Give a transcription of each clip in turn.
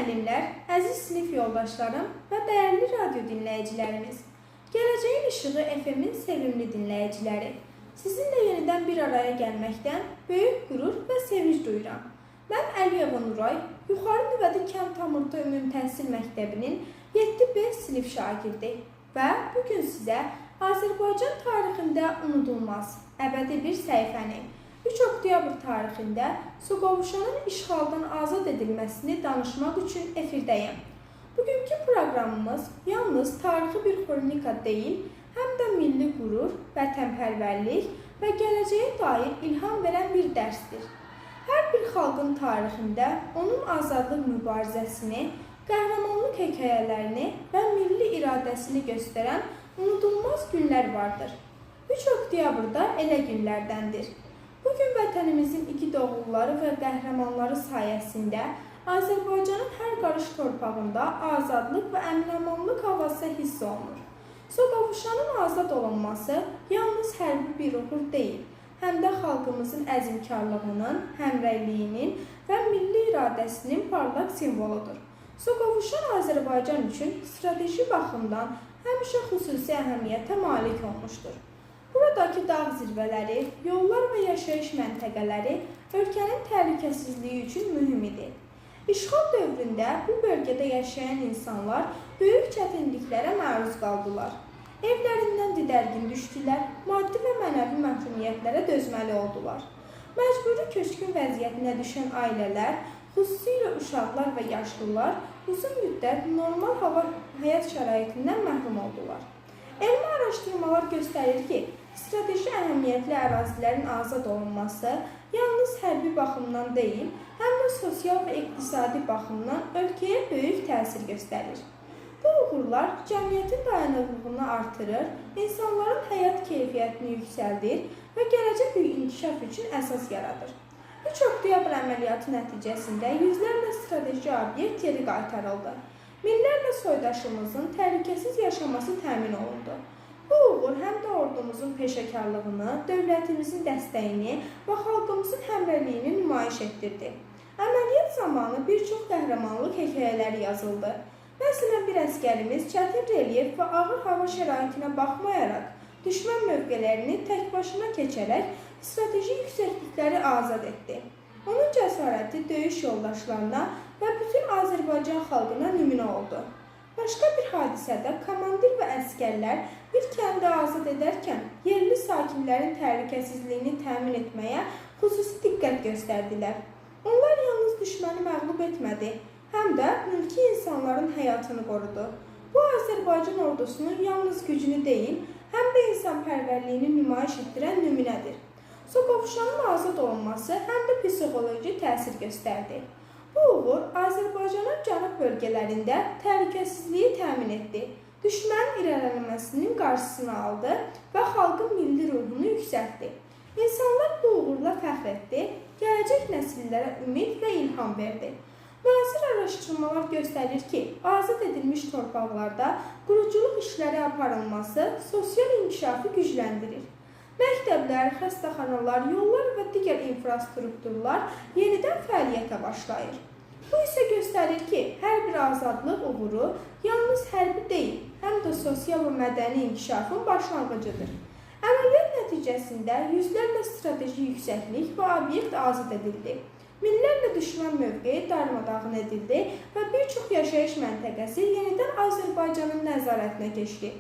müəllimlər, əziz sinif yoldaşlarım və dəyərli radyo dinləyicilərimiz, Gələcəyin İşığı FM-in sevimli dinləyiciləri, sizinlə yenidən bir araya gəlməkdən böyük qürur və sevinç duyuram. Mən Əliyeva Nuray, Yuxarı Nüvədi Kənd Tamurda Ümumi Təhsil Məktəbinin 7B sinif şagirdi və bugün sizə Azərbaycan tarixində unudulmaz, əbədi bir səhifəni, 3 oktyabr tarixində Soqovuşanın işğaldan azad edilməsini danışmaq üçün efirdəyəm. Bugünkü proqramımız yalnız tarixi bir xronika deyil, həm də milli qürur, vətənpərvərlik və gələcəyə dair ilham verən bir dərsdir. Hər bir xalqın tarixində onun azadlıq mübarizəsini, qəhrəmanlıq hekayələrini və milli iradəsini göstərən unudulmaz günlər vardır. 3 oktyabrda elə günlərdəndir. Bugün vətənimizin igid oğulları və qəhrəmanları sayəsində Azərbaycanın hər qarış torpağında azadlıq və əmin-amanlıq havası hiss olunur. Soqovuşanın azad olunması yalnız hərbi bir uğur deyil, həm də xalqımızın əzmkarlığının, həmrəyliyinin və milli iradəsinin parlaq simvoludur. Soqovuşan Azərbaycan üçün strateji baxımdan həmişə xüsusi əhəmiyyətə malik olmuşdur. Buradakı dağ zirvələri, yollar və yaşayış məntəqələri ölkənin təhlükəsizliyi üçün mühüm idi. İşğal dövründə bu bölgədə yaşayan insanlar böyük çətinliklərə məruz qaldılar. Evlərindən didərgin düşdülər, maddi və mənəvi məhrumiyyətlərə dözməli oldular. Məcburi köçkün vəziyyətinə düşən ailələr, xüsusilə uşaqlar və yaşlılar uzun müddət normal həyat şəraitindən məhrum oldular. Elmi araşdırmalar göstərir ki, strateji əhəmiyyətli ərazilərin azad olunması yalnız hərbi baxımdan deyil, həm də sosial və iqtisadi baxımdan ölkəyə böyük təsir göstərir. Bu uğurlar cəmiyyətin dayanıqlığını artırır, insanların həyat keyfiyyətini yüksəldir və gələcək inkişaf üçün əsas yaradır. 3 oktyabr əməliyyatı nəticəsində yüzlərlə strateji obyekt geri qaytarıldı. Minlərlə soydaşımızın təhlükəsiz yaşaması təmin olundu. Bu uğur həm də ordumuzun peşəkarlığını, dövlətimizin dəstəyini və xalqımızın həmrəyliyini nümayiş etdirdi. Əməliyyat zamanı bir çox qəhrəmanlıq hekayələri yazıldı. Məsələn, bir əsgərimiz çətin relyef və ağır hava şəraitinə baxmayaraq, düşmən mövqələrini tək başına keçərək strateji yüksəklikləri azad etdi. Onun cəsarəti döyüş yoldaşlarına və bütün Azərbaycan xalqına nümunə oldu. Başqa bir hadisədə komandir və əsgərlər bir kəndi azad edərkən yerli sakinlərin təhlükəsizliyini təmin etməyə xüsusi diqqət göstərdilər. Onlar yalnız düşməni məğlub etmədi, həm də mülki insanların həyatını qorudu. Bu Azərbaycan ordusunun yalnız gücünü deyil, həm də insanpərvərliyini nümayiş etdirən nümunədir. Soqovuşanın azad olunması həm də psixoloji təsir göstərdi. Bu uğur Azərbaycanın cənub bölgələrində təhlükəsizliyi təmin etdi, düşmənin irəliləməsinin qarşısını aldı və xalqın milli ruhunu yüksəltdi. İnsanlar bu uğurla fəxr etdi, gələcək nəsillərə ümid və ilham verdi. Müasir araşdırmalar göstərir ki, azad edilmiş torpaqlarda quruculuq işləri aparılması sosial inkişafı gücləndirir. Məktəblər, xəstəxanalar, yollar və digər infrastrukturlar yenidən fəaliyyətə başlayır. Bu isə göstərir ki, hər bir azadlıq uğuru yalnız hərbi deyil, həm də sosial və mədəni inkişafın başlanğıcıdır. Əməliyyat nəticəsində yüzlərlə strateji yüksəklik və obyekt azad edildi. Minlərlə düşmən mövqeyi darmadağın edildi və bir çox yaşayış məntəqəsi yenidən Azərbaycanın nəzarətinə keçdi.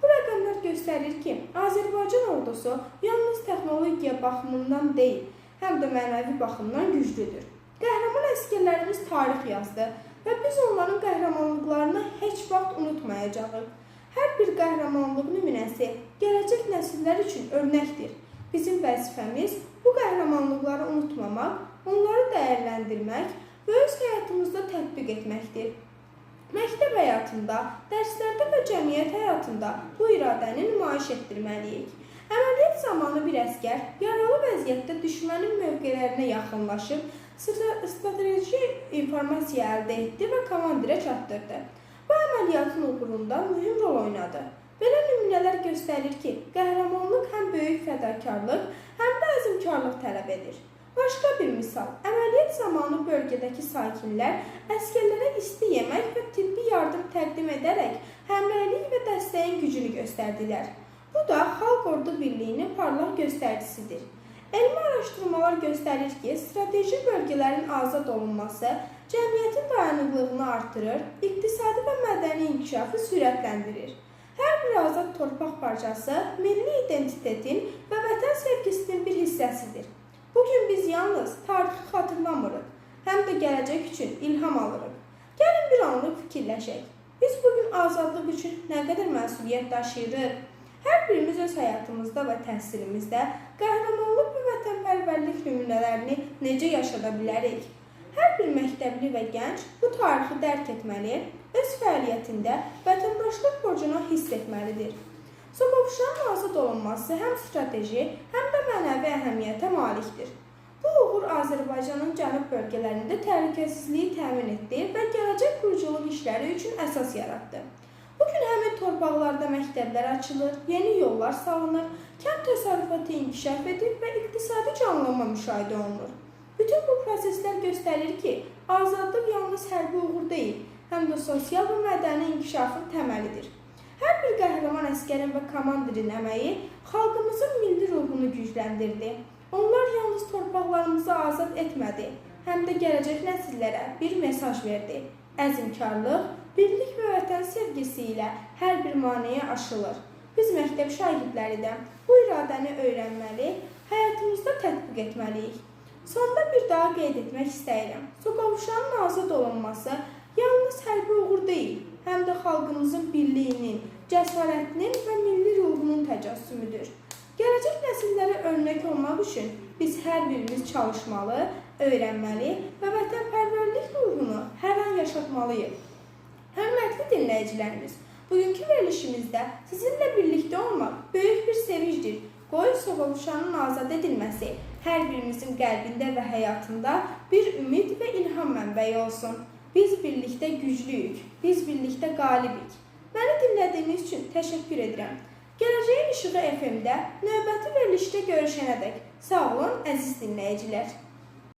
Bu rəqəmlər göstərir ki, Azərbaycan ordusu yalnız texnologiya baxımından deyil, həm də mənəvi baxımdan güclüdür. Qəhrəman əsgərlərimiz tarix yazdı və biz onların qəhrəmanlıqlarını heç vaxt unutmayacağıq. Hər bir qəhrəmanlıq nümunəsi gələcək nəsillər üçün örnəkdir. Bizim vəzifəmiz bu qəhrəmanlıqları unutmamaq, onları dəyərləndirmək və öz həyatımızda tətbiq etməkdir. Məktəb həyatında, dərslərdə və cəmiyyət həyatında bu iradəni nümayiş etdirməliyik. Əməliyyat zamanı bir əsgər yaralı vəziyyətdə düşmənin mövqələrinə yaxınlaşıb, strateji informasiya əldə etdi və komandirə çatdırdı. Bu əməliyyatın uğurunda mühüm rol oynadı. Belə nümunələr göstərir ki, qəhrəmanlıq həm böyük fədakarlıq, həm də əzmkarlıq tələb edir. Başqa bir misal, əməliyyat zamanı bölgədəki sakinlər əsgərlərə isti yemək və tibbi yardım təqdim edərək həmrəylik və dəstəyin gücünü göstərdilər. Bu da Xalq Ordu Birliyinin parlaq göstəricisidir. Elmi araşdırmalar göstərir ki, strateji bölgələrin azad olunması cəmiyyətin dayanıqlığını artırır, iqtisadi və mədəni inkişafı sürətləndirir. Hər bir azad torpaq parçası milli identitetin və vətən sevgisinin bir hissəsidir. Bugün biz yalnız tarixi xatırlamırıq, həm də gələcək üçün ilham alırıq. Gəlin bir anlıq fikirləşək. Biz bugün azadlıq üçün nə qədər məsuliyyət daşıyırıq? Hər birimiz öz həyatımızda və təhsilimizdə qəhrəmanlıq və vətənpərvərlik nümunələrini necə yaşada bilərik? Hər bir məktəbli və gənc bu tarixi dərk etməli, öz fəaliyyətində vətəndaşlıq borcunu hiss etməlidir. Soqovuşanın azad olunması həm strateji, həm də mənəvi əhəmiyyətə malikdir. Bu uğur Azərbaycanın cənub bölgələrində təhlükəsizliyi təmin etdi və gələcək quruculuq işləri üçün əsas yaratdı. Bugün həmin torpaqlarda məktəblər açılır, yeni yollar salınır, kənd təsərrüfatı inkişaf edir və iqtisadi canlanma müşahidə olunur. Bütün bu proseslər göstərir ki, azadlıq yalnız hərbi uğur deyil, həm də sosial və mədəni inkişafın təməlidir. Hər bir qəhrəman əsgərin və komandirin əməyi xalqımızın milli ruhunu gücləndirdi. Onlar yalnız torpaqlarımızı azad etmədi, həm də gələcək nəsillərə bir mesaj verdi. Əzmkarlıq, birlik və vətən sevgisi ilə hər bir maneə aşılır. Biz məktəb şagirdləri də bu iradəni öyrənməli, həyatımızda tətbiq etməliyik. Sonda bir daha qeyd etmək istəyirəm. Soqovuşanın azad olunması yalnız hərbi uğur deyil, həm də xalqımızın birliyinin, cəsarətinin və milli ruhunun təcəssümüdür. Gələcək nəsillərə örnək olmaq üçün biz hər birimiz çalışmalı, öyrənməli və vətənpərvərlik ruhunu hər an yaşatmalıyıq. Hörmətli dinləyicilərimiz, bugünkü verilişimizdə sizinlə birlikdə olmaq böyük bir sevincdir. Qoy Soqovuşanın azad edilməsi hər birimizin qəlbində və həyatında bir ümid və ilham mənbəyi olsun. Biz birlikdə güclüyük, biz birlikdə qalibik. Məni dinlədiyiniz üçün təşəkkür edirəm. Gələcəyin İşığı FM-də növbəti verilişdə görüşənədək sağ olun əziz dinləyicilər.